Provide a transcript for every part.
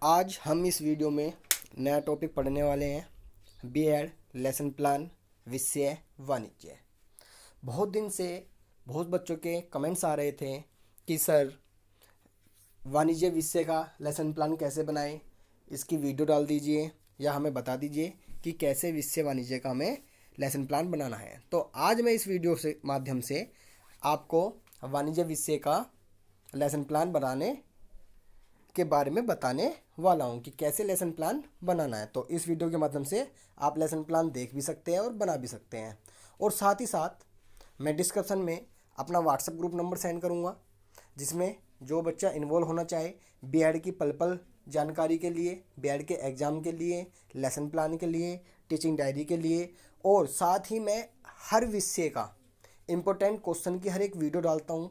आज हम इस वीडियो में नया टॉपिक पढ़ने वाले हैं। बीएड लेसन प्लान विषय वाणिज्य। बहुत दिन से बहुत बच्चों के कमेंट्स आ रहे थे कि सर वाणिज्य विषय का लेसन प्लान कैसे बनाएं, इसकी वीडियो डाल दीजिए या हमें बता दीजिए कि कैसे विषय वाणिज्य का हमें लेसन प्लान बनाना है। तो आज मैं इस वीडियो से माध्यम से आपको वाणिज्य विषय का लेसन प्लान बनाने के बारे में बताने वाला हूं कि कैसे लेसन प्लान बनाना है। तो इस वीडियो के माध्यम से आप लेसन प्लान देख भी सकते हैं और बना भी सकते हैं। और साथ ही साथ मैं डिस्क्रिप्शन में अपना व्हाट्सएप ग्रुप नंबर सेंड करूंगा, जिसमें जो बच्चा इन्वॉल्व होना चाहे बीएड की पल जानकारी के लिए, बीएड के एग्ज़ाम के लिए, लेसन प्लान के लिए, टीचिंग डायरी के लिए, और साथ ही मैं हर विषय का इम्पोर्टेंट क्वेश्चन की हर एक वीडियो डालता हूँ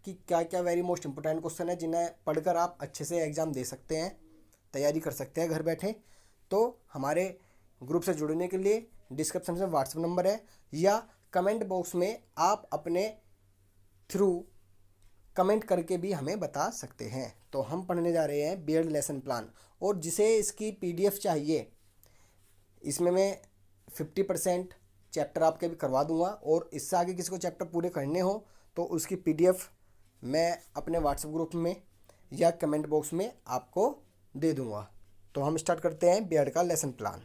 कि क्या क्या वेरी मोस्ट इंपॉर्टेंट क्वेश्चन है जिन्हें पढ़कर आप अच्छे से एग्ज़ाम दे सकते हैं, तैयारी कर सकते हैं घर बैठे। तो हमारे ग्रुप से जुड़ने के लिए डिस्क्रिप्शन में व्हाट्सएप नंबर है या कमेंट बॉक्स में आप अपने थ्रू कमेंट करके भी हमें बता सकते हैं। तो हम पढ़ने जा रहे हैं बीएड लेसन प्लान, और जिसे इसकी पीडीएफ चाहिए इसमें मैं 50% चैप्टर आपके भी करवा दूंगा, और इससे आगे किसी को चैप्टर पूरे करने हो तो उसकी पीडीएफ मैं अपने व्हाट्सएप ग्रुप में या कमेंट बॉक्स में आपको दे दूंगा। तो हम स्टार्ट करते हैं बीएड का लेसन प्लान।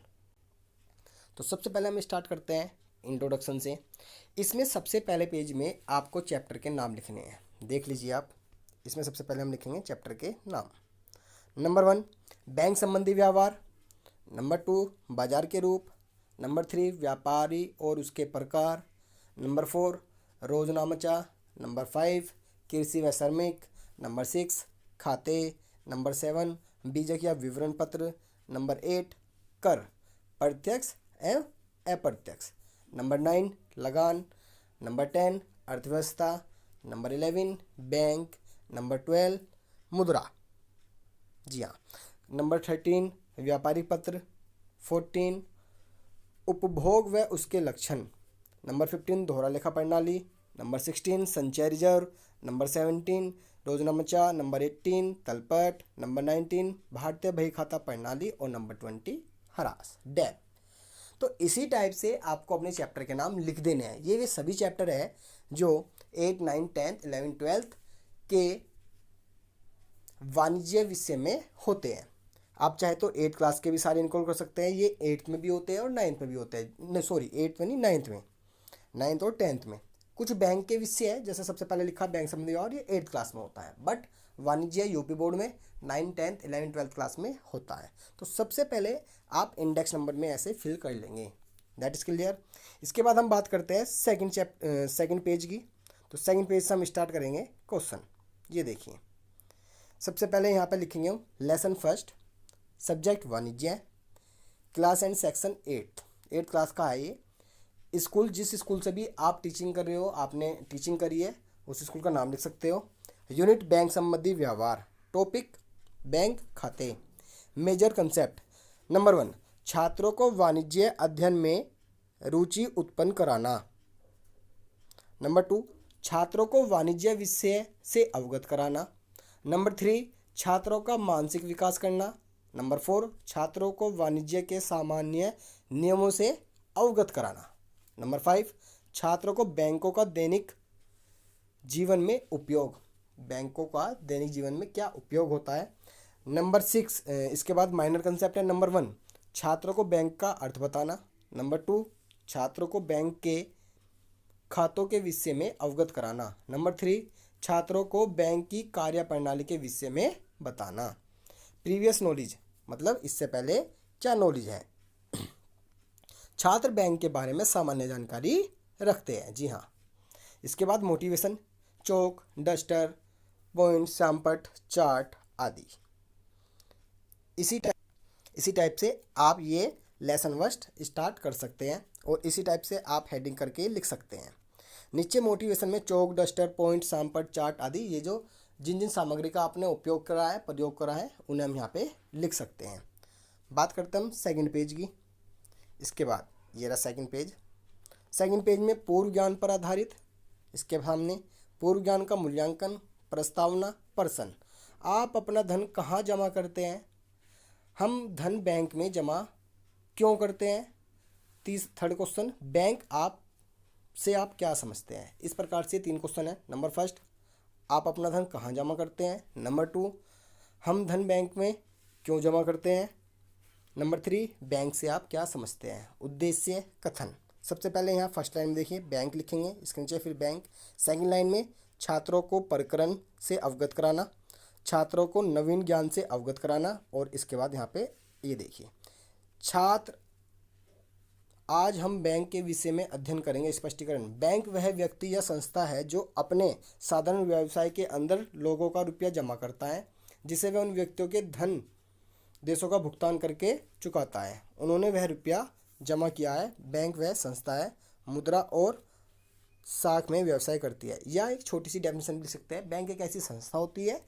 तो सबसे पहले हम स्टार्ट करते हैं इंट्रोडक्शन से। इसमें सबसे पहले पेज में आपको चैप्टर के नाम लिखने हैं। देख लीजिए आप, इसमें सबसे पहले हम लिखेंगे चैप्टर के नाम। नंबर 1 बैंक संबंधी व्यवहार, नंबर 2 बाजार के रूप, नंबर 3 व्यापारी और उसके प्रकार, नंबर 4 रोजनामचा, नंबर 5 कृषि व श्रमिक, नंबर 6 खाते, नंबर 7 बीजक या विवरण पत्र, नंबर 8 कर प्रत्यक्ष एवं अप्रत्यक्ष, नंबर 9 लगान, नंबर 10 अर्थव्यवस्था, नंबर 11 बैंक, नंबर 12 मुद्रा, जी हाँ, नंबर 13 व्यापारिक पत्र, 14 उपभोग व उसके लक्षण, नंबर 15 दोहरा लेखा प्रणाली, नंबर 16 संचय रिजर्व, नंबर 17 रोजनामचा, नंबर 18 तलपट, नंबर 19 भारतीय बही खाता प्रणाली, और नंबर 20 हरास डेप। तो इसी टाइप से आपको अपने चैप्टर के नाम लिख देने हैं। ये वे सभी चैप्टर है जो 8, 9, 10, 11, 12 के वाणिज्य विषय में होते हैं। आप चाहे तो 8 क्लास के भी सारे इनक्लूड कर सकते हैं। ये 8th में भी होते हैं और 9th में भी होते हैं, सॉरी 8th में नहीं, 9th में, 9th और 10th में। कुछ बैंक के विषय है, जैसे सबसे पहले लिखा बैंक संबंधी, और ये 8th क्लास में होता है। बट वाणिज्य यूपी बोर्ड में 9, 10, 11, 12 क्लास में होता है। तो सबसे पहले आप इंडेक्स नंबर में ऐसे फिल कर लेंगे। That is clear. इसके बाद हम बात करते हैं सेकंड पेज की। तो सेकंड पेज से हम स्टार्ट करेंगे क्वेश्चन। ये देखिए, सबसे पहले यहाँ पे लिखेंगे हम लेसन फर्स्ट, सब्जेक्ट वाणिज्य, class and section 8th class का है ये। स्कूल, जिस स्कूल से भी आप टीचिंग कर रहे हो, आपने टीचिंग करी है, उस स्कूल का नाम लिख सकते हो। यूनिट बैंक संबंधी व्यवहार, टॉपिक बैंक खाते, मेजर कंसेप्ट। नंबर 1 छात्रों को वाणिज्य अध्ययन में रुचि उत्पन्न कराना। नंबर 2 छात्रों को वाणिज्य विषय से अवगत कराना। नंबर 3 छात्रों का मानसिक विकास करना। नंबर 4 छात्रों को वाणिज्य के सामान्य नियमों से अवगत कराना। नंबर 5 छात्रों को बैंकों का दैनिक जीवन में उपयोग, बैंकों का दैनिक जीवन में क्या उपयोग होता है। नंबर 6 इसके बाद माइनर कंसेप्ट है। नंबर 1 छात्रों को बैंक का अर्थ बताना। नंबर 2 छात्रों को बैंक के खातों के विषय में अवगत कराना। नंबर 3 छात्रों को बैंक की कार्य प्रणाली के विषय में बताना। प्रीवियस नॉलेज मतलब इससे पहले क्या नॉलेज है। छात्र बैंक के बारे में सामान्य जानकारी रखते हैं, जी हाँ। इसके बाद मोटिवेशन, चौक, डस्टर, पॉइंट, सैम्पट, चार्ट आदि। इसी टाइप से आप ये लेसन फर्स्ट स्टार्ट कर सकते हैं, और इसी टाइप से आप हेडिंग करके लिख सकते हैं। नीचे मोटिवेशन में चौक, डस्टर, पॉइंट, सैम्पट, चार्ट आदि, ये जो जिन सामग्री का आपने उपयोग करा है, प्रयोग करा है, उन्हें हम यहाँ पे लिख सकते हैं। बात करते हैं हम सेकंड पेज की। इसके बाद ये रहा सेकंड पेज में पूर्व ज्ञान पर आधारित। इसके सामने पूर्व ज्ञान का मूल्यांकन, प्रस्तावना, प्रश्न। आप अपना धन कहाँ जमा करते हैं, हम धन बैंक में जमा क्यों करते हैं? थर्ड क्वेश्चन, बैंक आप से आप क्या समझते हैं? इस प्रकार से 3 क्वेश्चन है। नंबर फर्स्ट, आप अपना धन कहाँ जमा करते हैं? नंबर 2, हम धन बैंक में क्यों जमा करते हैं? नंबर 3, बैंक से आप क्या समझते हैं? उद्देश्य कथन। सबसे पहले यहाँ फर्स्ट लाइन में देखिए, बैंक लिखेंगे, इसके नीचे फिर बैंक। सेकंड लाइन में छात्रों को प्रकरण से अवगत कराना, छात्रों को नवीन ज्ञान से अवगत कराना। और इसके बाद यहाँ पे ये देखिए, छात्र आज हम बैंक के विषय में अध्ययन करेंगे। स्पष्टीकरण, बैंक वह व्यक्ति या संस्था है जो अपने साधारण व्यवसाय के अंदर लोगों का रुपया जमा करता है, जिसे वह उन व्यक्तियों के धन देशों का भुगतान करके चुकाता है। उन्होंने वह रुपया जमा किया है। बैंक वह संस्था है मुद्रा और साख में व्यवसाय करती है। या एक छोटी सी डेफिनेशन भी लिख सकते हैं, बैंक एक ऐसी संस्था होती है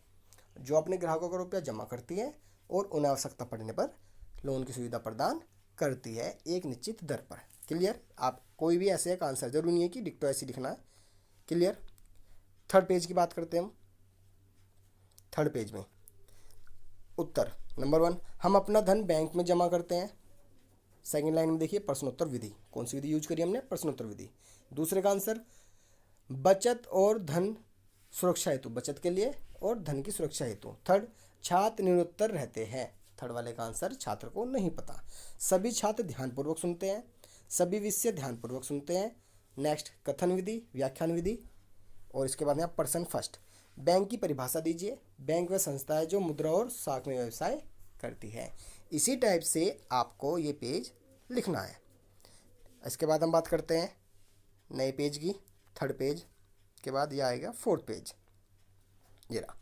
जो अपने ग्राहकों का रुपया जमा करती है और उन्हें आवश्यकता पड़ने पर लोन की सुविधा प्रदान करती है एक निश्चित दर पर। क्लियर? आप कोई भी ऐसे का आंसर जरूरी नहीं है कि डिक्टो ऐसी लिखना है। क्लियर? थर्ड पेज की बात करते हैं हम। थर्ड पेज में उत्तर नंबर 1, हम अपना धन बैंक में जमा करते हैं। सेकंड लाइन में देखिए, प्रश्नोत्तर विधि। कौन सी विधि यूज करी हमने? प्रश्नोत्तर विधि। दूसरे का आंसर, बचत और धन सुरक्षा हेतु, बचत के लिए और धन की सुरक्षा हेतु। थर्ड, छात्र निरुत्तर रहते हैं। थर्ड वाले का आंसर छात्र को नहीं पता। सभी छात्र ध्यानपूर्वक सुनते हैं। सभी विषय ध्यानपूर्वक सुनते हैं। नेक्स्ट, कथन विधि, व्याख्यान विधि। और इसके बाद यहाँ पर्सन फर्स्ट, बैंक की परिभाषा दीजिए। बैंक वह संस्था है जो मुद्रा और साख में व्यवसाय करती है। इसी टाइप से आपको ये पेज लिखना है। इसके बाद हम बात करते हैं नए पेज की। थर्ड पेज के बाद ये आएगा फोर्थ पेज। ये रहा,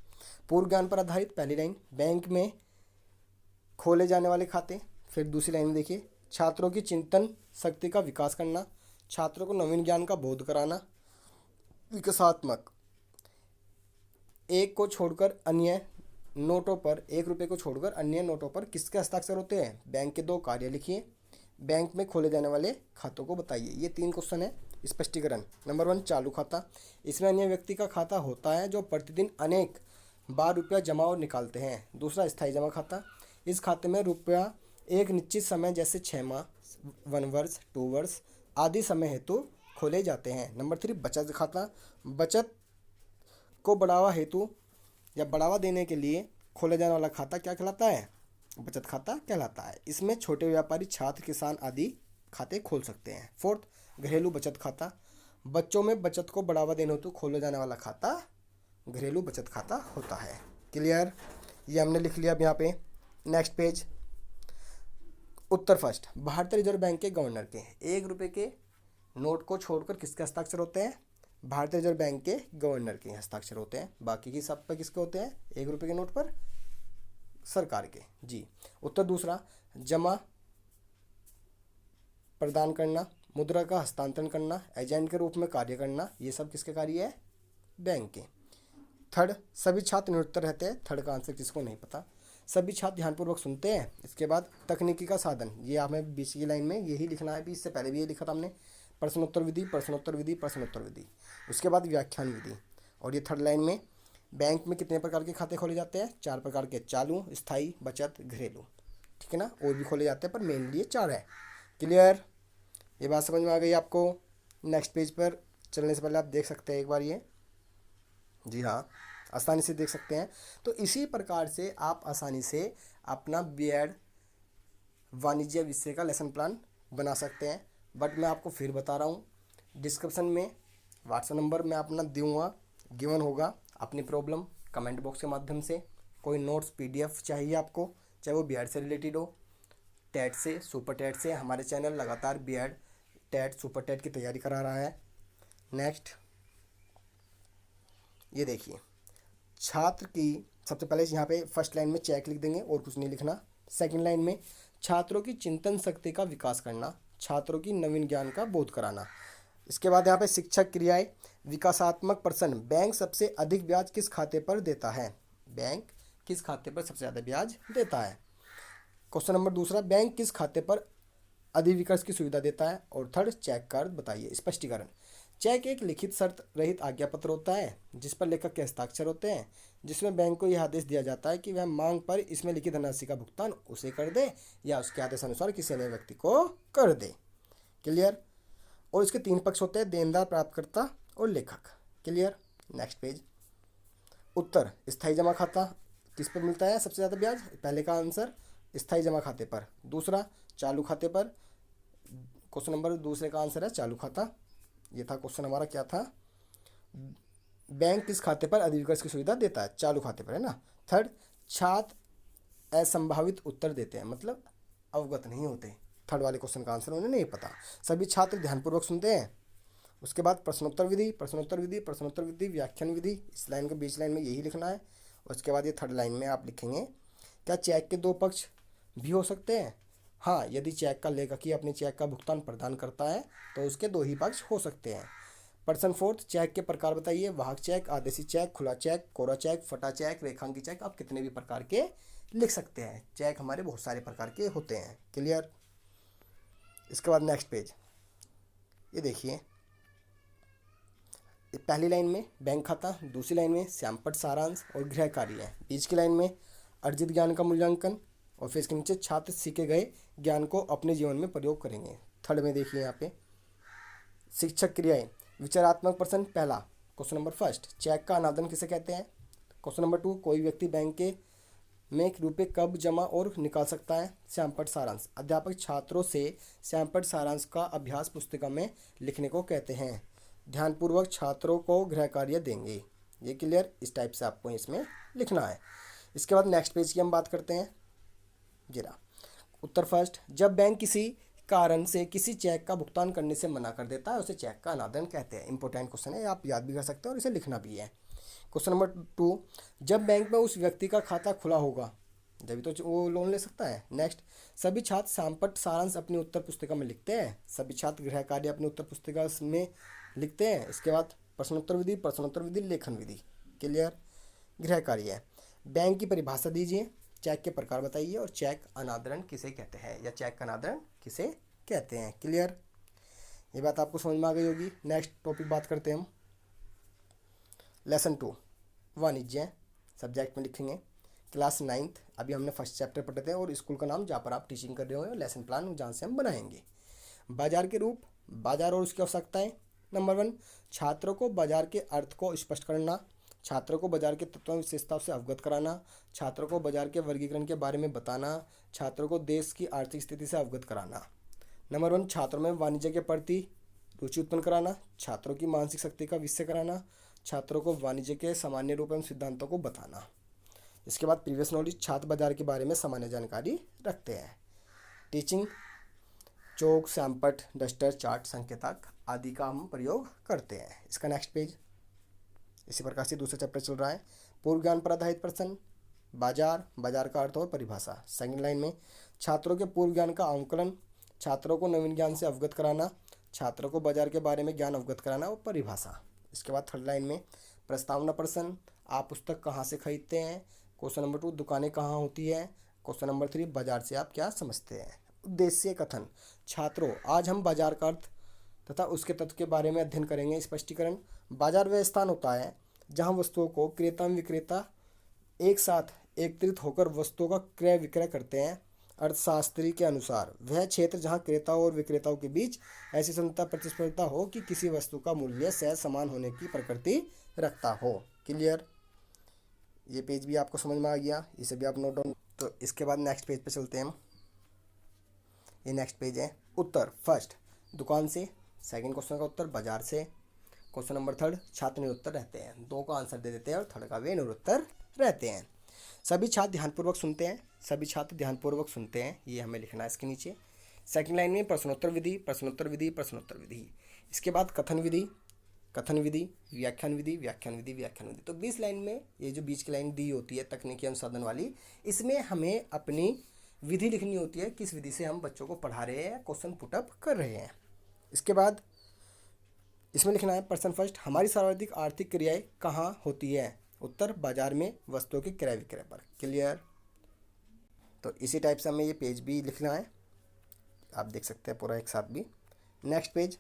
पूर्व ज्ञान पर आधारित पहली लाइन, बैंक में खोले जाने वाले खाते। फिर दूसरी लाइन में देखिए, छात्रों की चिंतन शक्ति का विकास करना, छात्रों को नवीन ज्ञान का बोध कराना। विकासात्मक, एक को छोड़कर अन्य नोटों पर, 1 रुपये को छोड़कर अन्य नोटों पर किसके हस्ताक्षर होते हैं? बैंक के 2 कार्य लिखिए। बैंक में खोले जाने वाले खातों को बताइए। ये 3 क्वेश्चन है। स्पष्टीकरण, नंबर 1, चालू खाता। इसमें अन्य व्यक्ति का खाता होता है जो प्रतिदिन अनेक बार रुपया जमा और निकालते हैं। दूसरा, स्थायी जमा खाता। इस खाते में रुपया एक निश्चित समय जैसे 6 माह, 1 वर्ष, 2 वर्ष आदि समय हेतु खोले जाते हैं। नंबर 3, बचत खाता। बचत को बढ़ावा हेतु या बढ़ावा देने के लिए खोला जाने वाला खाता क्या कहलाता है? बचत खाता कहलाता है। इसमें छोटे व्यापारी, छात्र, किसान आदि खाते खोल सकते हैं। फोर्थ, घरेलू बचत खाता। बच्चों में बचत को बढ़ावा देने हेतु खोला जाने वाला खाता घरेलू बचत खाता होता है। क्लियर? ये हमने लिख लिया अब यहाँ पे। नेक्स्ट पेज, उत्तर फर्स्ट, भारतीय रिजर्व बैंक के गवर्नर के 1 रुपये के नोट को छोड़कर किसके हस्ताक्षर होते हैं? भारतीय रिजर्व बैंक के गवर्नर के हस्ताक्षर होते हैं। बाकी की सब पर किसके होते हैं? 1 रुपये के नोट पर सरकार के। जी। उत्तर दूसरा, जमा प्रदान करना, मुद्रा का हस्तांतरण करना, एजेंट के रूप में कार्य करना, ये सब किसके कार्य है? बैंक के। थर्ड, सभी छात्र निरुत्तर रहते हैं। थर्ड का आंसर किसको नहीं पता। सभी छात्र ध्यानपूर्वक सुनते हैं। इसके बाद तकनीकी का साधन, ये हमें बीच की लाइन में यही लिखना है। भी इससे पहले भी ये लिखा था हमने, प्रश्नोत्तर विधि, प्रश्नोत्तर विधि, प्रश्नोत्तर विधि। उसके बाद व्याख्यान विधि। और ये थर्ड लाइन में, बैंक में कितने प्रकार के खाते खोले जाते हैं? 4 प्रकार के, चालू, स्थायी, बचत, घरेलू। ठीक है ना? और भी खोले जाते हैं पर मेनली ये 4 है। क्लियर? ये बात समझ में आ गई आपको? नेक्स्ट पेज पर चलने से पहले आप देख सकते हैं एक बार ये। जी हाँ, आसानी से देख सकते हैं। तो इसी प्रकार से आप आसानी से अपना बीएड वाणिज्य विषय का लेसन प्लान बना सकते हैं। बट मैं आपको फिर बता रहा हूँ, डिस्क्रिप्शन में व्हाट्सएप नंबर मैं अपना दूंगा, गिवन होगा। अपनी प्रॉब्लम कमेंट बॉक्स के माध्यम से, कोई नोट्स पीडीएफ चाहिए आपको, चाहे वो बीएड से रिलेटेड हो, टेट से, सुपर टेट से, हमारे चैनल लगातार बीएड, टेट, सुपर टेट की तैयारी करा रहा है। नेक्स्ट, ये देखिए, छात्र की सबसे पहले यहाँ पे फर्स्ट लाइन में चेक लिख देंगे और कुछ नहीं लिखना। सेकंड लाइन में, छात्रों की चिंतन शक्ति का विकास करना, छात्रों की नवीन ज्ञान का बोध कराना। इसके बाद यहाँ पे शिक्षक क्रियाएं, विकासात्मक प्रश्न, बैंक सबसे अधिक ब्याज किस खाते पर देता है? बैंक किस खाते पर सबसे ज़्यादा ब्याज देता है? क्वेश्चन नंबर दूसरा, बैंक किस खाते पर अधिविकर्ष की सुविधा देता है? और थर्ड, चेक कार्ड बताइए। स्पष्टीकरण, चेक एक लिखित शर्त रहित आज्ञा पत्र होता है जिस पर लेखक के हस्ताक्षर होते हैं, जिसमें बैंक को यह आदेश दिया जाता है कि वह मांग पर इसमें लिखित धनराशि का भुगतान उसे कर दे या उसके आदेश अनुसार किसी अन्य व्यक्ति को कर दे। क्लियर। और इसके 3 पक्ष होते हैं, देनदार, प्राप्तकर्ता और लेखक। क्लियर। Next page. उत्तर, स्थायी जमा खाता किस पर मिलता है सबसे ज़्यादा ब्याज? पहले का आंसर स्थायी जमा खाते पर। दूसरा चालू खाते पर। क्वेश्चन नंबर दूसरे का आंसर है चालू खाता। ये था क्वेश्चन हमारा, क्या था? बैंक किस खाते पर अधिविकर्ष की सुविधा देता है? चालू खाते पर, है ना। थर्ड, छात्र असंभावित उत्तर देते हैं, मतलब अवगत नहीं होते। थर्ड वाले क्वेश्चन का आंसर उन्हें नहीं पता। सभी छात्र ध्यानपूर्वक सुनते हैं। उसके बाद प्रश्नोत्तर विधि, प्रश्नोत्तर विधि, प्रश्नोत्तर विधि, व्याख्यान विधि। इस लाइन के बीच लाइन में यही लिखना है। उसके बाद ये थर्ड लाइन में आप लिखेंगे, क्या चेक के 2 पक्ष भी हो सकते हैं? हाँ, यदि चेक का लेखक ही अपने चेक का भुगतान प्रदान करता है तो उसके 2 ही पक्ष हो सकते हैं। पर्सन फोर्थ, चेक के प्रकार बताइए। वाहक चेक, आदेशी चेक, खुला चेक, कोरा चेक, फटा चेक, रेखांकी चेक। आप कितने भी प्रकार के लिख सकते हैं। चेक हमारे बहुत सारे प्रकार के होते हैं। क्लियर। इसके बाद नेक्स्ट पेज, ये देखिए, पहली लाइन में बैंक खाता, दूसरी लाइन में श्यामपट्ट सारांश और गृह कार्य है, बीच की लाइन में अर्जित ज्ञान का मूल्यांकन और फिर इसके नीचे छात्र सीखे गए ज्ञान को अपने जीवन में प्रयोग करेंगे। थर्ड में देखिए यहाँ पे शिक्षक क्रियाएं, विचारात्मक प्रश्न पहला, क्वेश्चन नंबर फर्स्ट, चेक का अनादन किसे कहते हैं? क्वेश्चन नंबर 2, कोई व्यक्ति बैंक के में रुपये कब जमा और निकाल सकता है? श्यामपट्ट सारांश, अध्यापक छात्रों से श्यामपट्ट सारांश का अभ्यास पुस्तिका में लिखने को कहते हैं। ध्यानपूर्वक छात्रों को गृह कार्य देंगे। ये क्लियर, इस टाइप से आपको इसमें लिखना है। इसके बाद नेक्स्ट पेज की हम बात करते हैं। जरा उत्तर फर्स्ट, जब बैंक किसी कारण से किसी चेक का भुगतान करने से मना कर देता है उसे चेक का अनादन कहते हैं। इंपॉर्टेंट क्वेश्चन है, आप याद भी कर सकते हैं और इसे लिखना भी है। क्वेश्चन नंबर 2, जब बैंक में उस व्यक्ति का खाता खुला होगा जब तो वो लोन ले सकता है। नेक्स्ट, सभी छात्र श्यामपट्ट सारांश अपनी उत्तर पुस्तिका में लिखते हैं। सभी छात्र गृह कार्य अपनी उत्तर पुस्तिका में लिखते हैं। इसके बाद प्रश्नोत्तर विधि, प्रश्नोत्तर विधि, लेखन विधि। क्लियर। गृह कार्य है, बैंक की परिभाषा दीजिए, चेक के प्रकार बताइए और चेक अनादरण किसे कहते हैं या चेक का अनादरण किसे कहते हैं। क्लियर, ये बात आपको समझ में आ गई होगी। नेक्स्ट टॉपिक बात करते हैं हम। लेसन 2, वाणिज्य सब्जेक्ट में लिखेंगे। क्लास 9th, अभी हमने फर्स्ट चैप्टर पढ़े थे और स्कूल का नाम जहाँ पर आप टीचिंग कर रहे हो, लेसन प्लान जहाँ से हम बनाएंगे। बाजार के रूप, बाजार और उसकी आवश्यकताएं। नंबर 1, छात्रों को बाजार के अर्थ को स्पष्ट करना, छात्रों को बाजार के तत्वों विशेषताओं से अवगत कराना, छात्रों को बाजार के वर्गीकरण के बारे में बताना, छात्रों को देश की आर्थिक स्थिति से अवगत कराना। नंबर 1, छात्रों में वाणिज्य के प्रति रुचि उत्पन्न कराना, छात्रों की मानसिक शक्ति का विषय कराना, छात्रों को वाणिज्य के सामान्य रूप एवं सिद्धांतों को बताना। इसके बाद प्रीवियस नॉलेज, छात्र बाजार के बारे में सामान्य जानकारी रखते हैं। टीचिंग, चौक, श्यामपट्ट, डस्टर, चार्ट, संकेतक आदि का हम प्रयोग करते हैं। इसका नेक्स्ट पेज, इसी प्रकार से दूसरा चैप्टर चल रहा है। पूर्व ज्ञान पर आधारित प्रश्न, बाजार, बाजार का अर्थ और परिभाषा। सेकंड लाइन में छात्रों के पूर्व ज्ञान का आंकलन, छात्रों को नवीन ज्ञान से अवगत कराना, छात्रों को बाजार के बारे में ज्ञान अवगत कराना और परिभाषा। इसके बाद थर्ड लाइन में प्रस्तावना प्रश्न, आप पुस्तक कहाँ से खरीदते हैं? क्वेश्चन नंबर 2, दुकानें कहाँ होती है? क्वेश्चन नंबर 3, बाजार से आप क्या समझते हैं? उद्देश्य कथन, छात्रों आज हम बाजार का अर्थ तथा उसके तत्व के बारे में अध्ययन करेंगे। स्पष्टीकरण, बाजार वह स्थान होता है जहाँ वस्तुओं को क्रेता एवं विक्रेता एक साथ एकत्रित होकर वस्तुओं का क्रय विक्रय करते हैं। अर्थशास्त्री के अनुसार वह क्षेत्र जहाँ क्रेताओं और विक्रेताओं के बीच ऐसी संतुलित प्रतिस्पर्धा हो कि किसी वस्तु का मूल्य सहज समान होने की प्रकृति रखता हो। क्लियर, ये पेज भी आपको समझ में आ गया, इसे भी आप नोट डाउन। तो इसके बाद नेक्स्ट पेज पे चलते हैं हम। ये नेक्स्ट पेज है। उत्तर फर्स्ट, दुकान से। सेकंड क्वेश्चन का उत्तर बाजार से। क्वेश्चन नंबर 3, छात्र निरुत्तर रहते हैं। 2 का आंसर दे देते हैं और 3rd का वे निरुत्तर रहते हैं। सभी छात्र ध्यानपूर्वक सुनते हैं, सभी छात्र ध्यानपूर्वक सुनते हैं, ये हमें लिखना है इसके नीचे। सेकंड लाइन में प्रश्नोत्तर विधि, प्रश्नोत्तर विधि, प्रश्नोत्तर विधि। इसके बाद कथन विधि, कथन विधि, व्याख्यान विधि, व्याख्यान विधि, व्याख्यान विधि। तो 20 लाइन में ये जो बीच की लाइन दी होती है तकनीकी अनुसाधन वाली, इसमें हमें अपनी विधि लिखनी होती है, किस विधि से हम बच्चों को पढ़ा रहे हैं, क्वेश्चन पुटअप कर रहे हैं। इसके बाद इसमें लिखना है पर्सन फर्स्ट, हमारी सर्वाधिक आर्थिक क्रियाएं कहाँ होती है? उत्तर बाजार में वस्तुओं के क्रय विक्रय पर। क्लियर, तो इसी टाइप से हमें ये पेज भी लिखना है, आप देख सकते हैं पूरा एक साथ भी। नेक्स्ट पेज,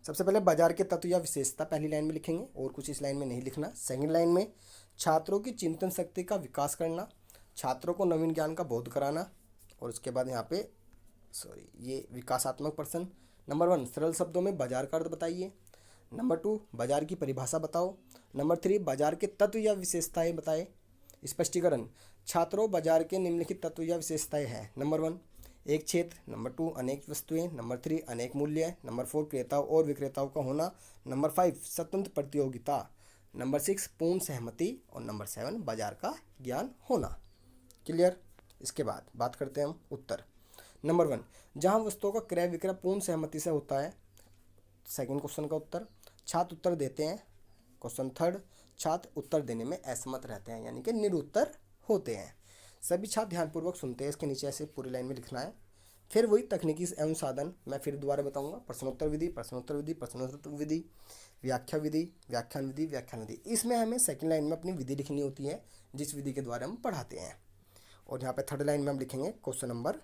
सबसे पहले बाजार के तत्व या विशेषता पहली लाइन में लिखेंगे और कुछ इस लाइन में नहीं लिखना। सेकंड लाइन में छात्रों की चिंतन शक्ति का विकास करना, छात्रों को नवीन ज्ञान का बोध कराना। और उसके बाद यहाँ पे ये विकासात्मक प्रश्न। नंबर 1 सरल शब्दों में बाजार का अर्थ बताइए। नंबर 2 बाजार की परिभाषा बताओ। नंबर 3 बाजार के तत्व या विशेषताएं बताएं। स्पष्टीकरण, छात्रों बाजार के निम्नलिखित तत्व या विशेषताएं हैं। नंबर 1 एक क्षेत्र। नंबर 2 अनेक वस्तुएं। नंबर 3 अनेक मूल्य। नंबर 4 क्रेताओं और विक्रेताओं का होना। नंबर 5 स्वतंत्र प्रतियोगिता। नंबर 6 पूर्ण सहमति। और नंबर 7 बाजार का ज्ञान होना। क्लियर। इसके बाद बात करते हैं हम उत्तर। नंबर 1 जहां वस्तुओं का क्रय विक्रय पूर्ण सहमति से होता है। सेकंड क्वेश्चन का उत्तर, छात्र उत्तर देते हैं। क्वेश्चन थर्ड, छात्र उत्तर देने में असमर्थ रहते हैं यानी कि निरुत्तर होते हैं। सभी छात्र ध्यानपूर्वक सुनते हैं। इसके नीचे ऐसे पूरी लाइन में लिखना है। फिर वही तकनीकी एवं साधन मैं फिर दोबारा बताऊंगा। प्रश्नोत्तर विधि, प्रश्नोत्तर विधि, प्रश्नोत्तर विधि, व्याख्या विधि, व्याख्यान विधि, व्याख्यान विधि। इसमें हमें सेकंड लाइन में अपनी विधि लिखनी होती है जिस विधि के द्वारा हम पढ़ाते हैं। और यहाँ पे थर्ड लाइन में हम लिखेंगे क्वेश्चन नंबर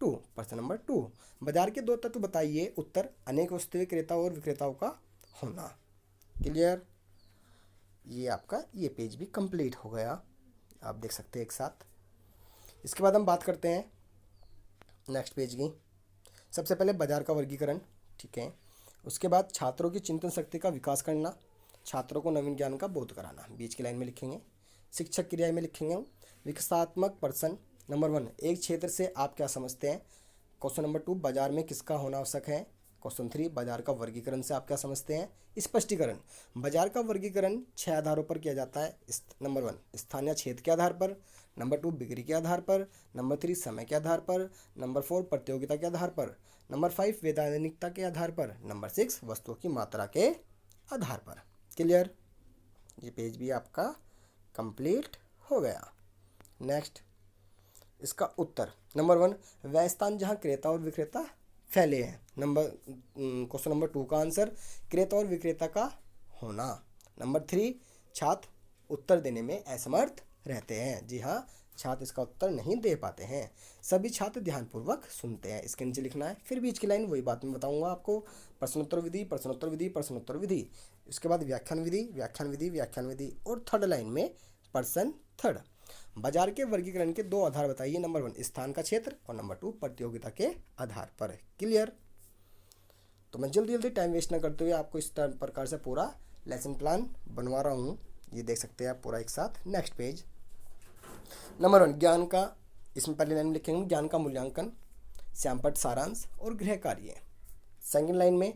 2, प्रश्न नंबर 2, बाजार के 2 तत्व बताइए। उत्तर, अनेक वस्तुएं क्रेताओं और विक्रेताओं का होना। क्लियर। ये आपका ये पेज भी कंप्लीट हो गया, आप देख सकते हैं एक साथ। इसके बाद हम बात करते हैं नेक्स्ट पेज की। सबसे पहले बाजार का वर्गीकरण, ठीक है। उसके बाद छात्रों की चिंतन शक्ति का विकास करना, छात्रों को नवीन ज्ञान का बोध कराना, बीच की लाइन में लिखेंगे। शिक्षक क्रिया में लिखेंगे विकासात्मक प्रश्न। नंबर 1 एक क्षेत्र से आप क्या समझते हैं। क्वेश्चन नंबर 2 बाजार में किसका होना आवश्यक है। क्वेश्चन 3 बाजार का वर्गीकरण से आप क्या समझते हैं। स्पष्टीकरण, बाजार का वर्गीकरण 6 आधारों पर किया जाता है। नंबर 1 स्थानीय क्षेत्र के आधार पर। नंबर 2 बिक्री के आधार पर। नंबर 3 समय के आधार पर। नंबर 4 प्रतियोगिता के आधार पर। नंबर 5 वैधानिकता के आधार पर। नंबर 6 वस्तुओं की मात्रा के आधार पर। क्लियर। ये पेज भी आपका कंप्लीट हो गया। नेक्स्ट इसका उत्तर। नंबर 1 वह स्थान जहां क्रेता और विक्रेता फैले हैं। क्वेश्चन नंबर 2 का आंसर क्रेता और विक्रेता का होना। नंबर 3 छात्र उत्तर देने में असमर्थ रहते हैं। जी हाँ, छात्र इसका उत्तर नहीं दे पाते हैं। सभी छात्र ध्यानपूर्वक सुनते हैं। इसके नीचे लिखना है। फिर बीच की लाइन वही बात मैं बताऊंगा आपको। प्रश्नोत्तर विधि, प्रश्नोत्तर विधि, प्रश्नोत्तर विधि। इसके बाद व्याख्यान विधि, व्याख्यान विधि, व्याख्यान विधि। और थर्ड लाइन में प्रश्न थर्ड, बाजार के वर्गीकरण के 2 आधार बताइए। नंबर 1 स्थान का क्षेत्र और नंबर 2 प्रतियोगिता के आधार पर। क्लियर। तो मैं जल्दी जल्दी टाइम वेस्ट न करते हुए आपको इस प्रकार से पूरा लेसन प्लान बनवा रहा हूँ। ये देख सकते हैं आप पूरा एक साथ। Next page. नंबर 1 ज्ञान का, इसमें पहली लाइन में लिखेंगे ज्ञान का मूल्यांकन, श्यामपट्ट सारांश और गृह कार्य। सेकंड लाइन में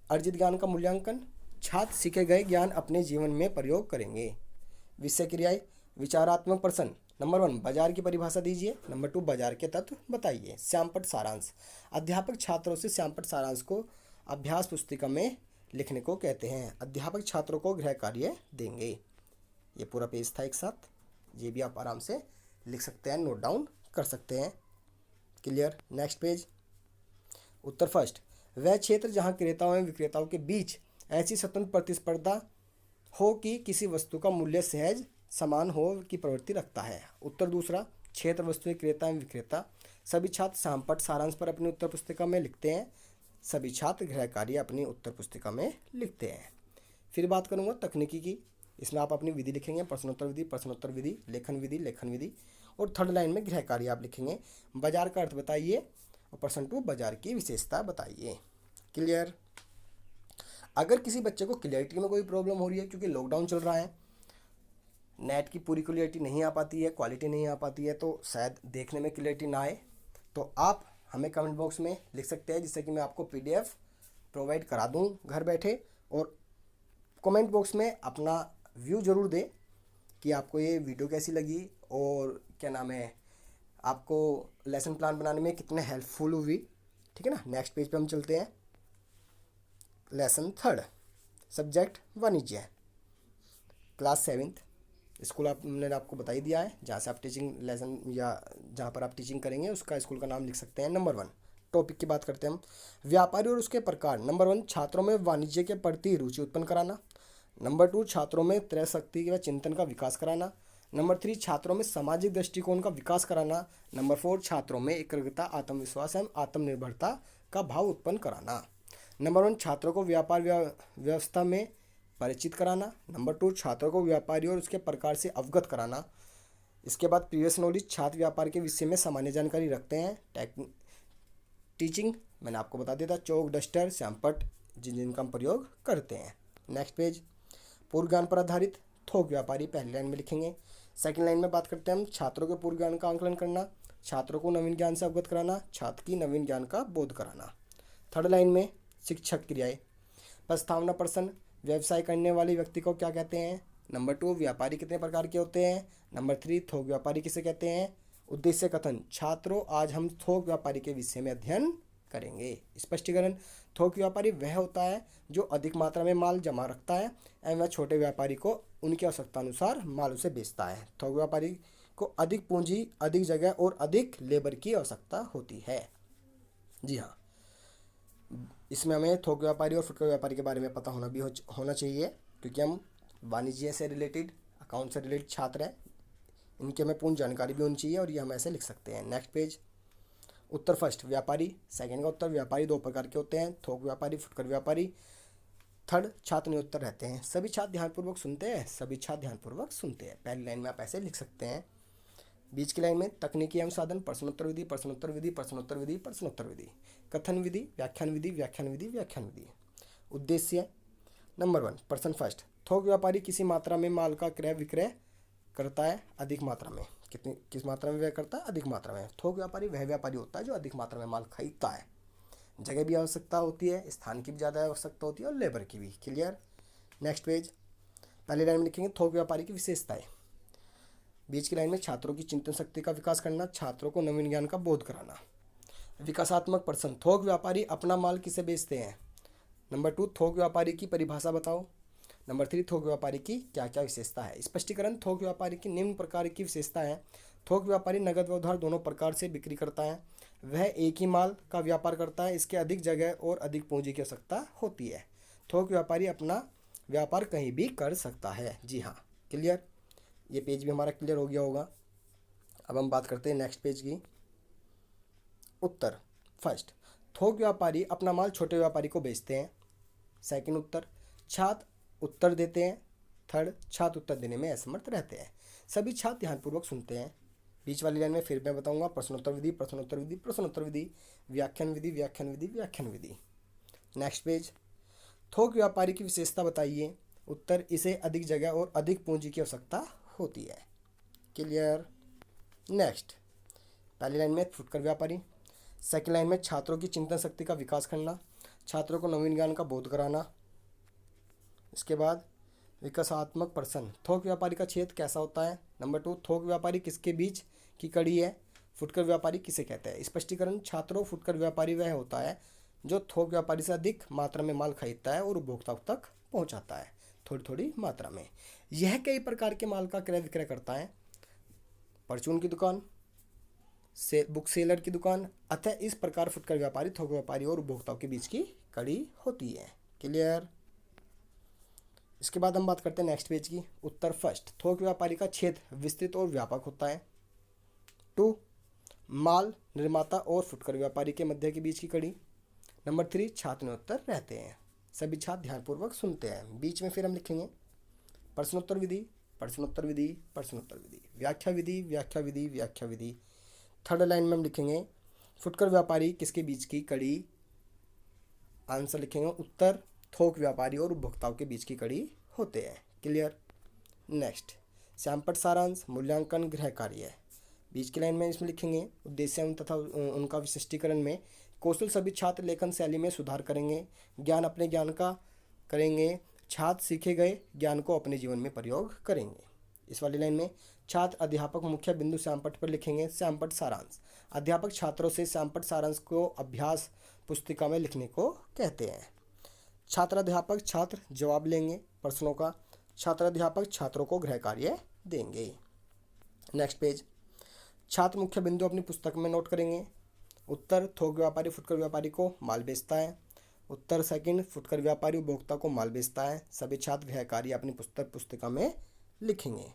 अर्जित ज्ञान का मूल्यांकन, छात्र सीखे गए ज्ञान अपने जीवन में प्रयोग करेंगे। विषय क्रियाएं, विचारात्मक प्रश्न। नंबर 1 बाजार की परिभाषा दीजिए। नंबर 2 बाजार के तत्व बताइए। श्यामपट्ट सारांश, अध्यापक छात्रों से श्यामपट्ट सारांश को अभ्यास पुस्तिका में लिखने को कहते हैं। अध्यापक छात्रों को गृह कार्य देंगे। ये पूरा पेज था एक साथ। ये भी आप आराम से लिख सकते हैं, नोट डाउन कर सकते हैं। क्लियर। Next page. उत्तर फर्स्ट, वह क्षेत्र जहां क्रेताओं एवं विक्रेताओं के बीच ऐसी स्वतंत्र प्रतिस्पर्धा हो कि किसी वस्तु का मूल्य सहज समान हो की प्रवृत्ति रखता है। उत्तर दूसरा, क्षेत्र वस्तुएं क्रेता एवं विक्रेता। सभी छात्र श्यामपट्ट सारांश पर अपनी उत्तर पुस्तिका में लिखते हैं। सभी छात्र गृह कार्य अपनी उत्तर पुस्तिका में लिखते हैं। फिर बात करूंगा तकनीकी की। इसमें आप अपनी विधि लिखेंगे, प्रश्नोत्तर विधि, प्रश्नोत्तर विधि, लेखन विधि, लेखन विधि। और थर्ड लाइन में गृह कार्य आप लिखेंगे बाजार का अर्थ बताइए और प्रश्न 2 बाजार की विशेषता बताइए। क्लियर। अगर किसी बच्चे को क्लियरिटी में कोई प्रॉब्लम हो रही है, क्योंकि लॉकडाउन चल रहा है, नेट की पूरी क्लियरिटी नहीं आ पाती है, क्वालिटी नहीं आ पाती है, तो शायद देखने में क्लियरिटी ना आए, तो आप हमें कमेंट बॉक्स में लिख सकते हैं, जिससे कि मैं आपको PDF प्रोवाइड करा दूं घर बैठे। और कमेंट बॉक्स में अपना व्यू ज़रूर दें कि आपको ये वीडियो कैसी लगी और क्या नाम है, आपको लेसन प्लान बनाने में कितने हेल्पफुल हुई। ठीक है ना। नेक्स्ट पेज पे हम चलते हैं। लेसन थर्ड, सब्जेक्ट वाणिज्य, क्लास 7th स्कूल हमने आपको बता ही दिया है, जहाँ से आप टीचिंग लेसन या जहाँ पर आप टीचिंग करेंगे उसका स्कूल का नाम लिख सकते हैं। नंबर 1 टॉपिक की बात करते हैं हम, व्यापारी और उसके प्रकार। नंबर 1 छात्रों में वाणिज्य के प्रति रुचि उत्पन्न कराना। नंबर 2 छात्रों में त्रय शक्ति व चिंतन का विकास कराना। नंबर 3 छात्रों में सामाजिक दृष्टिकोण का विकास कराना। नंबर 4 छात्रों में एकाग्रता, आत्मविश्वास एवं आत्मनिर्भरता का भाव उत्पन्न कराना। नंबर 1, छात्रों को व्यापार व्यवस्था में परिचित कराना। नंबर 2, छात्रों को व्यापारी और उसके प्रकार से अवगत कराना। इसके बाद प्रीवियस नॉलेज, छात्र व्यापार के विषय में सामान्य जानकारी रखते हैं। टीचिंग, मैंने आपको बता दिया था, चौक, डस्टर, श्यामपट्ट जिनका हम प्रयोग करते हैं। नेक्स्ट पेज, पूर्व ज्ञान पर आधारित थोक व्यापारी, पहली लाइन में लिखेंगे। सेकंड लाइन में बात करते हैं हम छात्रों के पूर्व ज्ञान का आंकलन करना, छात्रों को नवीन ज्ञान से अवगत कराना, छात्र की नवीन ज्ञान का बोध कराना। थर्ड लाइन में शिक्षक क्रियाएं, प्रस्तावना पर्सन, व्यवसाय करने वाले व्यक्ति को क्या कहते हैं। नंबर 2, व्यापारी कितने प्रकार के होते हैं। नंबर 3, थोक व्यापारी किसे कहते हैं। उद्देश्य कथन, छात्रों आज हम थोक व्यापारी के विषय में अध्ययन करेंगे। स्पष्टीकरण, थोक व्यापारी वह होता है जो अधिक मात्रा में माल जमा रखता है एवं वह छोटे व्यापारी को उनकी आवश्यकता अनुसार माल उसे बेचता है। थोक व्यापारी को अधिक पूंजी, अधिक जगह और अधिक लेबर की आवश्यकता होती है। जी हाँ, इसमें हमें थोक व्यापारी और फुटकर व्यापारी के बारे में पता होना भी होना चाहिए, क्योंकि हम वाणिज्य से रिलेटेड, अकाउंट से रिलेटेड छात्र हैं, इनकी हमें पूर्ण जानकारी भी होनी चाहिए और ये हम ऐसे लिख सकते हैं। नेक्स्ट पेज, उत्तर फर्स्ट, व्यापारी। सेकंड का उत्तर, व्यापारी दो प्रकार के होते हैं, थोक व्यापारी, फुटकर व्यापारी। थर्ड, छात्र ने उत्तर रहते हैं। सभी छात्र ध्यानपूर्वक सुनते हैं, सभी छात्र ध्यानपूर्वक सुनते हैं। पहली लाइन में आप ऐसे लिख सकते हैं। बीच की लाइन में तकनीकी एवं साधन, प्रश्नोत्तर विधि, प्रश्नोत्तर विधि, प्रश्नोत्तर विधि, प्रश्नोत्तर विधि, कथन विधि, व्याख्यान विधि, व्याख्यान विधि, व्याख्यान विधि। उद्देश्य, नंबर 1, पर्सन फर्स्ट, थोक व्यापारी किसी मात्रा में माल का क्रय विक्रय करता है, अधिक मात्रा में। किस मात्रा में व्यय करता है, अधिक मात्रा में। थोक व्यापारी वह व्यापारी होता है जो अधिक मात्रा में माल खरीदता है। जगह भी आवश्यकता होती है, स्थान की भी ज़्यादा आवश्यकता होती है और लेबर की भी। क्लियर। नेक्स्ट पेज, पहली लाइन में लिखेंगे थोक व्यापारी की विशेषताएं। बीच की लाइन में छात्रों की चिंतन शक्ति का विकास करना, छात्रों को नवीन ज्ञान का बोध कराना। विकासात्मक पर्सन, थोक व्यापारी अपना माल किसे बेचते हैं। नंबर 2, थोक व्यापारी की परिभाषा बताओ। नंबर 3, थोक व्यापारी की क्या क्या विशेषता है। स्पष्टीकरण, थोक व्यापारी की निम्न प्रकार की विशेषता है। थोक व्यापारी नगद व उधार दोनों प्रकार से बिक्री करता है। वह एक ही माल का व्यापार करता है, इसके अधिक जगह और अधिक पूंजी की आवश्यकता होती है। थोक व्यापारी अपना व्यापार कहीं भी कर सकता है। जी हाँ, क्लियर। ये पेज भी हमारा क्लियर हो गया होगा। अब हम बात करते हैं नेक्स्ट पेज की। उत्तर फर्स्ट, थोक व्यापारी अपना माल छोटे व्यापारी को बेचते हैं। सेकंड उत्तर, छात्र उत्तर देते हैं। थर्ड, छात्र उत्तर देने में असमर्थ रहते हैं। सभी छात्र ध्यानपूर्वक सुनते हैं। बीच वाली लाइन में फिर मैं बताऊंगा, प्रश्नोत्तर विधि, प्रश्नोत्तर विधि, प्रश्नोत्तर विधि, व्याख्यान विधि, व्याख्यान विधि, व्याख्यान विधि। नेक्स्ट पेज, थोक व्यापारी की विशेषता बताइए। उत्तर, इसे अधिक जगह और अधिक पूंजी की आवश्यकता होती है। क्लियर। नेक्स्ट, पहली लाइन में फुटकर व्यापारी। सेकेंड लाइन में छात्रों की चिंतन शक्ति का विकास करना, छात्रों को नवीन ज्ञान का बोध कराना। इसके बाद विकासात्मक पर्सन, थोक व्यापारी का क्षेत्र कैसा होता है। नंबर 2, थोक व्यापारी किसके बीच की कड़ी है। फुटकर व्यापारी किसे कहते हैं। स्पष्टीकरण, छात्रों, फुटकर व्यापारी वह होता है जो थोक व्यापारी से अधिक मात्रा में माल खरीदता है और उपभोक्ताओं तक पहुंचाता है थोड़ी थोड़ी मात्रा में। यह कई प्रकार के माल का क्रय विक्रय करता है। परचून की दुकान, से बुक सेलर की दुकान। अतः इस प्रकार फुटकर व्यापारी थोक व्यापारी और उपभोक्ताओं के बीच की कड़ी होती है। क्लियर। इसके बाद हम बात करते हैं नेक्स्ट पेज की। उत्तर फर्स्ट, थोक व्यापारी का क्षेत्र विस्तृत और व्यापक होता है। 2, माल निर्माता और फुटकर व्यापारी के मध्य के बीच की कड़ी। नंबर 3, छात्र में उत्तर रहते हैं, सभी छात्र ध्यानपूर्वक सुनते हैं। बीच में फिर हम लिखेंगे प्रश्नोत्तर विधि, प्रश्नोत्तर विधि, प्रश्नोत्तर विधि, व्याख्या विधि, व्याख्या विधि, व्याख्या विधि। थर्ड लाइन में हम लिखेंगे फुटकर व्यापारी किसके बीच की कड़ी। आंसर लिखेंगे उत्तर, थोक व्यापारी और उपभोक्ताओं के बीच की कड़ी होते हैं। क्लियर। नेक्स्ट, श्यामपट्ट सारांश, मूल्यांकन, गृह कार्य। बीच की लाइन में इसमें लिखेंगे उद्देश्य तथा उनका विशिष्टीकरण में कौशल, सभी छात्र लेखन शैली में सुधार करेंगे। ज्ञान अपने ज्ञान का करेंगे, छात्र सीखे गए ज्ञान को अपने जीवन में प्रयोग करेंगे। इस वाली लाइन में छात्र अध्यापक मुख्य बिंदु श्यामपट्ट पर लिखेंगे श्यामपट्ट सारांश। अध्यापक छात्रों से श्यामपट्ट सारांश को अभ्यास पुस्तिका में लिखने को कहते हैं। छात्राध्यापक छात्र जवाब लेंगे प्रश्नों का, छात्राध्यापक छात्रों को गृह कार्य देंगे। नेक्स्ट पेज, छात्र मुख्य बिंदु अपनी पुस्तक में नोट करेंगे। उत्तर, थोक व्यापारी फुटकर व्यापारी को माल बेचता है। उत्तर सेकंड, फुटकर व्यापारी उपभोक्ता को माल बेचता है। सभी छात्र गृह कार्य अपनी पुस्तिका में लिखेंगे।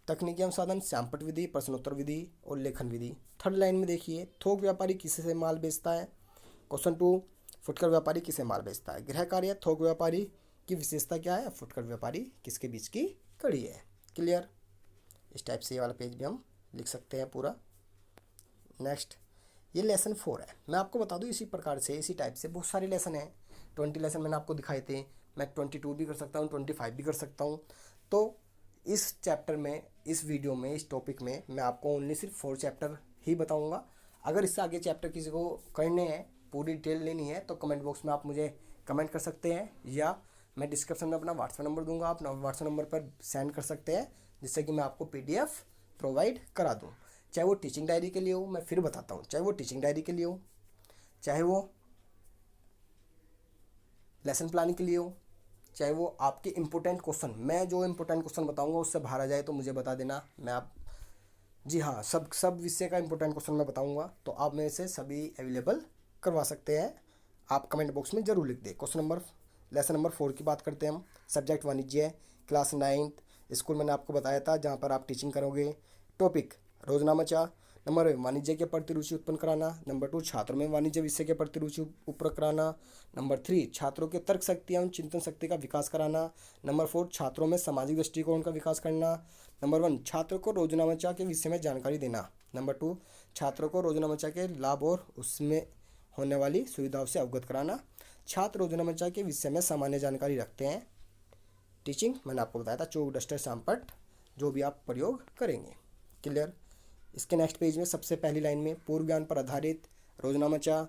तकनीकी अनुसाधन, श्यामपट्ट विधि, प्रश्नोत्तर विधि और लेखन विधि। थर्ड लाइन में देखिए, थोक व्यापारी किसी से माल बेचता है। क्वेश्चन 2, फुटकर व्यापारी किसे माल बेचता है? गृहकारी या थोक व्यापारी की विशेषता क्या है? फुटकर व्यापारी किसके बीच की कड़ी है? क्लियर। इस टाइप से ये वाला पेज भी हम लिख सकते हैं पूरा। नेक्स्ट, ये लेसन 4 है। मैं आपको बता दूँ इसी प्रकार से, इसी टाइप से बहुत सारे लेसन हैं। 20 लेसन मैंने आपको दिखाए थे, मैं 22 भी कर सकता हूँ, 25 भी कर सकता हूँ। तो इस चैप्टर में, इस वीडियो में, इस टॉपिक में मैं आपको ओनली सिर्फ 4 चैप्टर ही बताऊँगा। अगर इससे आगे चैप्टर किसी को करने हैं, पूरी डिटेल लेनी है, तो कमेंट बॉक्स में आप मुझे कमेंट कर सकते हैं, या मैं डिस्क्रिप्शन में अपना व्हाट्सएप नंबर दूंगा, आप व्हाट्सएप नंबर पर सेंड कर सकते हैं, जिससे कि मैं आपको PDF प्रोवाइड करा दूँ। चाहे वो टीचिंग डायरी के लिए हो, मैं फिर बताता हूँ, चाहे वो टीचिंग डायरी के लिए हो, चाहे वो लेसन प्लान के लिए हो, चाहे वो आपके इम्पोर्टेंट क्वेश्चन, मैं जो इम्पोर्टेंट क्वेश्चन बताऊंगा उससे बाहर आ जाए तो मुझे बता देना। मैं आप जी हाँ, सब विषय का इम्पोर्टेंट क्वेश्चन मैं बताऊंगा, तो आप मेरे से सभी अवेलेबल करवा सकते हैं। आप कमेंट बॉक्स में ज़रूर लिख दें। लेसन नंबर 4 की बात करते हैं हम। सब्जेक्ट वाणिज्य है, क्लास 9th, स्कूल मैंने आपको बताया था जहाँ पर आप टीचिंग करोगे। टॉपिक रोजनामचा। नंबर 1, वाणिज्य के प्रति रुचि उत्पन्न कराना। नंबर 2, छात्रों में वाणिज्य विषय के प्रति रुचि उत्पन्न कराना। नंबर 3, छात्रों के तर्क शक्ति एवं चिंतन शक्ति का विकास कराना। नंबर 4, छात्रों में सामाजिक दृष्टिकोण का विकास करना। नंबर 1, छात्रों को रोजनामचा के विषय में जानकारी देना। नंबर 2, छात्रों को रोजनामचा के लाभ और उसमें होने वाली सुविधाओं से अवगत कराना। छात्र रोजनामचा के विषय में सामान्य जानकारी रखते हैं। टीचिंग मैंने आपको बताया था, चौक, डस्टर, शामपट, जो भी आप प्रयोग करेंगे। क्लियर। इसके नेक्स्ट पेज में सबसे पहली लाइन में पूर्व ज्ञान पर आधारित रोजनामचा।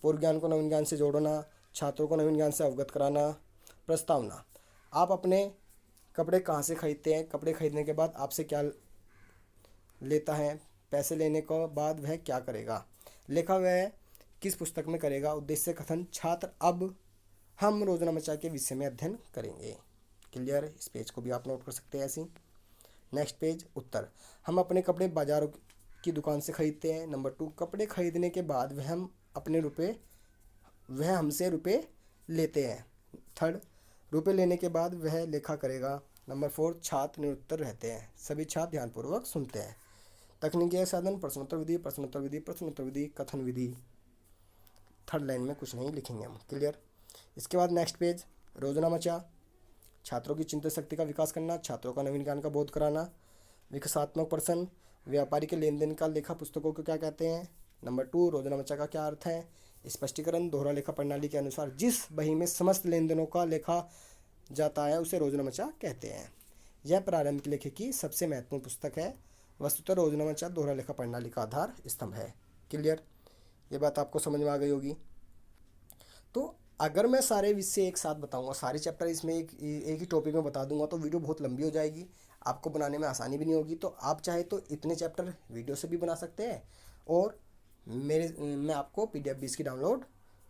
पूर्व ज्ञान को नवीन ज्ञान से जोड़ना, छात्रों को नवीन ज्ञान से अवगत कराना। प्रस्तावना, आप अपने कपड़े कहाँ से खरीदते हैं? कपड़े खरीदने के बाद आपसे क्या लेता है? पैसे लेने के बाद वह क्या करेगा? लेखा वह किस पुस्तक में करेगा? उद्देश्य कथन, छात्र अब हम रोजनामचा के विषय में अध्ययन करेंगे। क्लियर। इस पेज को भी आप नोट कर सकते हैं ऐसे। नेक्स्ट पेज, उत्तर, हम अपने कपड़े बाजारों की दुकान से खरीदते हैं। नंबर 2, कपड़े खरीदने के बाद वह हमसे रुपए लेते हैं। थर्ड, रुपए लेने के बाद वह लेखा करेगा। नंबर 4, छात्र निरुत्तर रहते हैं, सभी छात्र ध्यानपूर्वक सुनते हैं। तकनीकी साधन, प्रश्नोत्तर विधि, प्रश्नोत्तर विधि, प्रश्नोत्तर विधि, कथन विधि। थर्ड लाइन में कुछ नहीं लिखेंगे हम। क्लियर। इसके बाद नेक्स्ट पेज, रोजनामचा, छात्रों की चिंतन शक्ति का विकास करना, छात्रों का नवीन ज्ञान का बोध कराना। विकासात्मक प्रश्न, व्यापारी के लेन देन का लेखा पुस्तकों को क्या कहते हैं? नंबर 2, रोजनामचा का क्या अर्थ है? स्पष्टीकरण, दोहरा लेखा प्रणाली के अनुसार जिस बही में समस्त लेन देनों का लेखा जाता है उसे रोजनामचा कहते हैं। यह प्रारंभिक लेखे की सबसे महत्वपूर्ण पुस्तक है। वस्तुतः रोजनामचा दोहरा लेखा प्रणाली का आधार स्तंभ है। क्लियर। ये बात आपको समझ में आ गई होगी। तो अगर मैं सारे विषय एक साथ बताऊंगा, सारे चैप्टर इसमें एक ही टॉपिक में बता दूंगा, तो वीडियो बहुत लंबी हो जाएगी, आपको बनाने में आसानी भी नहीं होगी। तो आप चाहे तो इतने चैप्टर वीडियो से भी बना सकते हैं, और मैं आपको PDF भी इसकी डाउनलोड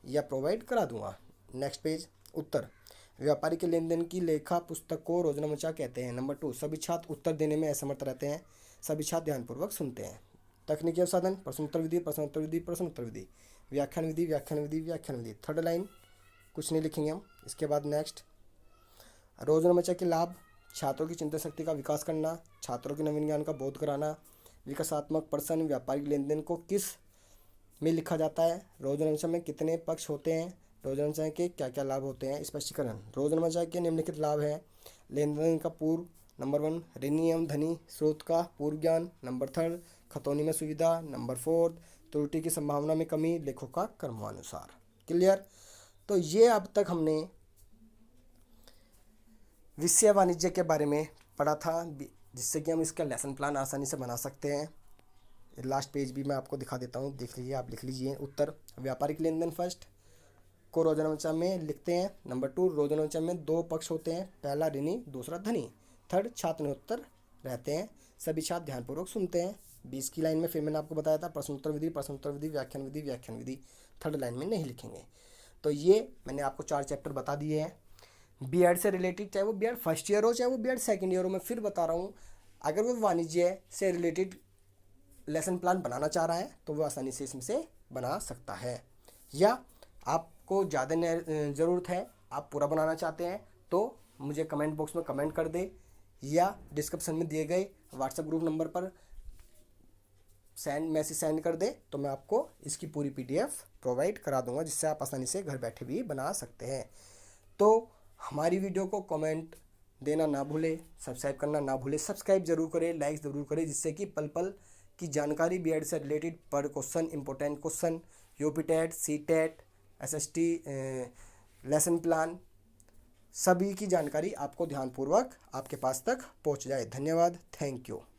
या प्रोवाइड करा दूंगा। नेक्स्ट पेज, उत्तर, व्यापारी के लेन देन की लेखा पुस्तक को रोजनामचा कहते हैं। नंबर 2, सभी छात्र उत्तर देने में असमर्थ रहते हैं, सभी छात्र ध्यानपूर्वक सुनते हैं। तकनीकी साधन, प्रश्नोत्तर विधि, प्रश्नोत्तर विधि, प्रश्नोत्तर विधि, व्याख्यान विधि, व्याख्यान विधि, व्याख्यान विधि। थर्ड लाइन कुछ नहीं लिखेंगे हम। इसके बाद नेक्स्ट, रोजनामचा के लाभ, छात्रों की चिंतन शक्ति का विकास करना, छात्रों के नवीन ज्ञान का बोध कराना। विकासात्मक प्रश्न, व्यापारिक लेन देन को किस में लिखा जाता है? रोजनामचा में कितने पक्ष होते हैं? रोजनामचा के क्या क्या लाभ होते हैं? स्पष्टीकरण, रोजनामचा के निम्नलिखित लाभ हैं। लेन देन का पूर्व, नंबर 1, ऋणी एवं धनी स्रोत का पूर्व ज्ञान। नंबर 3, खतौनी में सुविधा। नंबर 4, त्रुटि की संभावना में कमी, लेखों का क्रमानुसार। क्लियर। तो ये अब तक हमने विषय वाणिज्य के बारे में पढ़ा था, जिससे कि हम इसका लेसन प्लान आसानी से बना सकते हैं। लास्ट पेज भी मैं आपको दिखा देता हूँ, देख लीजिए, आप लिख लीजिए। उत्तर, व्यापारिक लेन देन फर्स्ट को रोजनामचा में लिखते हैं। नंबर 2, रोजनामचा में 2 पक्ष होते हैं, पहला ऋणी, दूसरा धनी। थर्ड, छात्र निरुत्तर रहते हैं, सभी छात्र ध्यानपूर्वक सुनते हैं। 20 की लाइन में फिर मैंने आपको बताया था, प्रश्नोत्तर विधि, प्रश्नोत्तर विधि, व्याख्यान विधि, व्याख्यान विधि। थर्ड लाइन में नहीं लिखेंगे। तो ये मैंने आपको 4 चैप्टर बता दिए हैं B.Ed से रिलेटेड, चाहे वो B.Ed फर्स्ट ईयर हो, चाहे वो B.Ed सेकेंड ईयर हो। मैं फिर बता रहा हूँ, अगर वो वाणिज्य से रिलेटेड लेसन प्लान बनाना चाह रहा है तो वो आसानी से इसमें से बना सकता है, या आपको ज़्यादा ज़रूरत है, आप पूरा बनाना चाहते हैं, तो मुझे कमेंट बॉक्स में कमेंट कर दे, या डिस्क्रिप्शन में दिए गए व्हाट्सएप ग्रुप नंबर पर मैसेज सेंड कर दें तो मैं आपको इसकी पूरी PDF प्रोवाइड करा दूंगा, जिससे आप आसानी से घर बैठे भी बना सकते हैं। तो हमारी वीडियो को कमेंट देना ना भूले, सब्सक्राइब करना ना भूले। सब्सक्राइब जरूर करें, लाइक ज़रूर करें, जिससे कि पल पल की जानकारी बीएड से रिलेटेड पर question, important question, UP TET, CTET, SST, lesson plan, सभी की जानकारी आपको ध्यानपूर्वक आपके पास तक पहुंच जाए। धन्यवाद, थैंक यू।